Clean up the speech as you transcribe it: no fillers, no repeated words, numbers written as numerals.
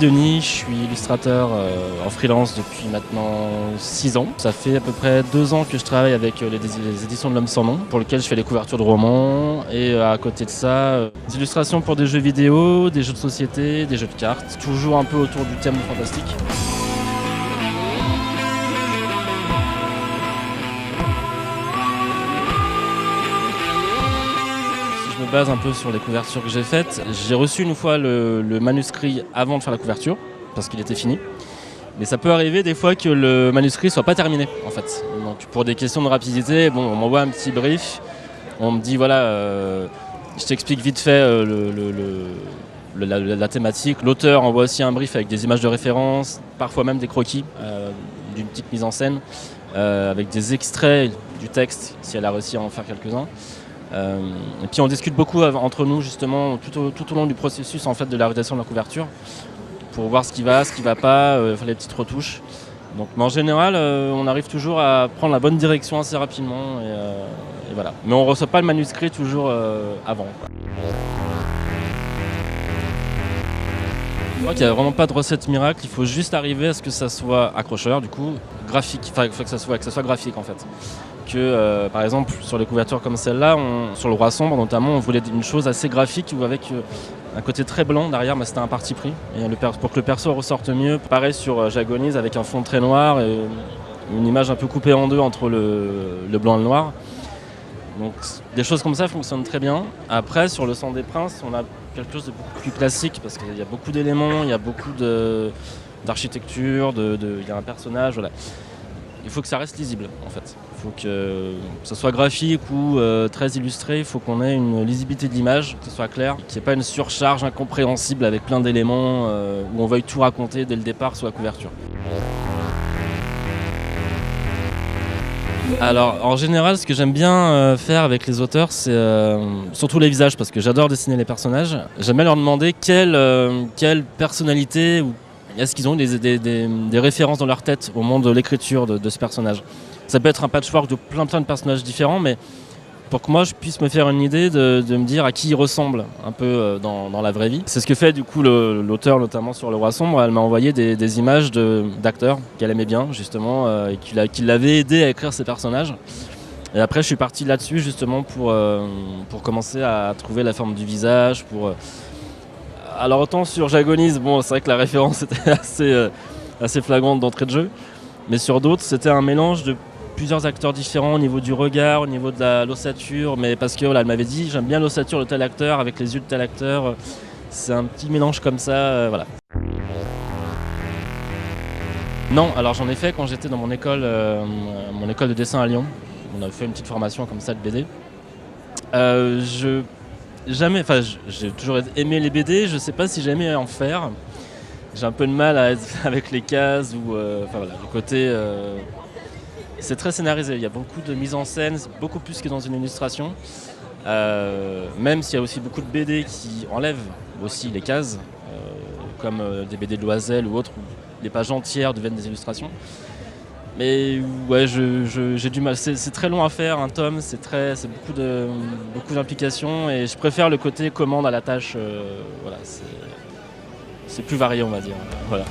Denis, je suis illustrateur en freelance depuis maintenant 6 ans. Ça fait à peu près 2 ans que je travaille avec les éditions de l'Homme sans nom, pour lesquelles je fais les couvertures de romans. Et à côté de ça, des illustrations pour des jeux vidéo, des jeux de société, des jeux de cartes, toujours un peu autour du thème fantastique. Je me base un peu sur les couvertures que j'ai faites. J'ai reçu une fois le manuscrit avant de faire la couverture, parce qu'il était fini. Mais ça peut arriver des fois que le manuscrit soit pas terminé, en fait. Donc pour des questions de rapidité, bon, on m'envoie un petit brief. On me dit, voilà, je t'explique vite fait la thématique. L'auteur envoie aussi un brief avec des images de référence, parfois même des croquis d'une petite mise en scène, avec des extraits du texte, si elle a réussi à en faire quelques-uns. Et puis on discute beaucoup entre nous justement tout au long du processus en fait, de la réalisation de la couverture pour voir ce qui va pas, faire les petites retouches. Donc, mais en général, on arrive toujours à prendre la bonne direction assez rapidement et voilà. Mais on ne reçoit pas le manuscrit toujours avant, quoi. Je crois qu'il n'y a vraiment pas de recette miracle, il faut juste arriver à ce que ça soit accrocheur, du coup, graphique, enfin il faut que ça soit graphique en fait. Par exemple sur les couvertures comme celle-là, sur le Roi Sombre notamment, on voulait une chose assez graphique où avec un côté très blanc derrière, c'était un parti pris. Et pour que le perso ressorte mieux, pareil sur J'agonise avec un fond très noir et une image un peu coupée en deux entre le blanc et le noir. Donc des choses comme ça fonctionnent très bien. Après sur Le Sang des Princes, on a quelque chose de beaucoup plus classique parce qu'il y a beaucoup d'éléments, il y a beaucoup d'architecture, il y a un personnage, voilà. Il faut que ça reste lisible en fait. Il faut que ce soit graphique ou très illustré, il faut qu'on ait une lisibilité de l'image, que ce soit clair, qu'il n'y ait pas une surcharge incompréhensible avec plein d'éléments où on veuille tout raconter dès le départ sur la couverture. Alors en général, ce que j'aime bien faire avec les auteurs, c'est surtout les visages, parce que j'adore dessiner les personnages. J'aime bien leur demander quelle personnalité ou est-ce qu'ils ont des références dans leur tête au moment de l'écriture de ce personnage. Ça peut être un patchwork de plein de personnages différents, mais pour que moi je puisse me faire une idée de me dire à qui il ressemble un peu dans la vraie vie. C'est ce que fait du coup l'auteur, notamment sur Le Roi Sombre. Elle m'a envoyé des images d'acteurs qu'elle aimait bien justement et qui l'avaient aidé à écrire ces personnages. Et après je suis parti là-dessus justement pour commencer à trouver la forme du visage. Alors autant sur J'agonise, bon c'est vrai que la référence était assez flagrante d'entrée de jeu, mais sur d'autres c'était un mélange de plusieurs acteurs différents au niveau du regard, au niveau de l'ossature, mais parce que voilà, elle m'avait dit j'aime bien l'ossature de tel acteur avec les yeux de tel acteur, c'est un petit mélange comme ça, voilà. Non, alors j'en ai fait quand j'étais dans mon école de dessin à Lyon. On a fait une petite formation comme ça de BD. J'ai toujours aimé les BD, je sais pas si j'aimais en faire. J'ai un peu de mal avec les cases ou voilà, le côté c'est très scénarisé, il y a beaucoup de mise en scène, beaucoup plus que dans une illustration. Même s'il y a aussi beaucoup de BD qui enlèvent aussi les cases, comme des BD de Loisel ou autres, où les pages entières deviennent des illustrations. Mais ouais, j'ai du mal. C'est très long à faire, un tome, c'est beaucoup d'implications et je préfère le côté commande à la tâche. Voilà, c'est plus varié, on va dire. Voilà.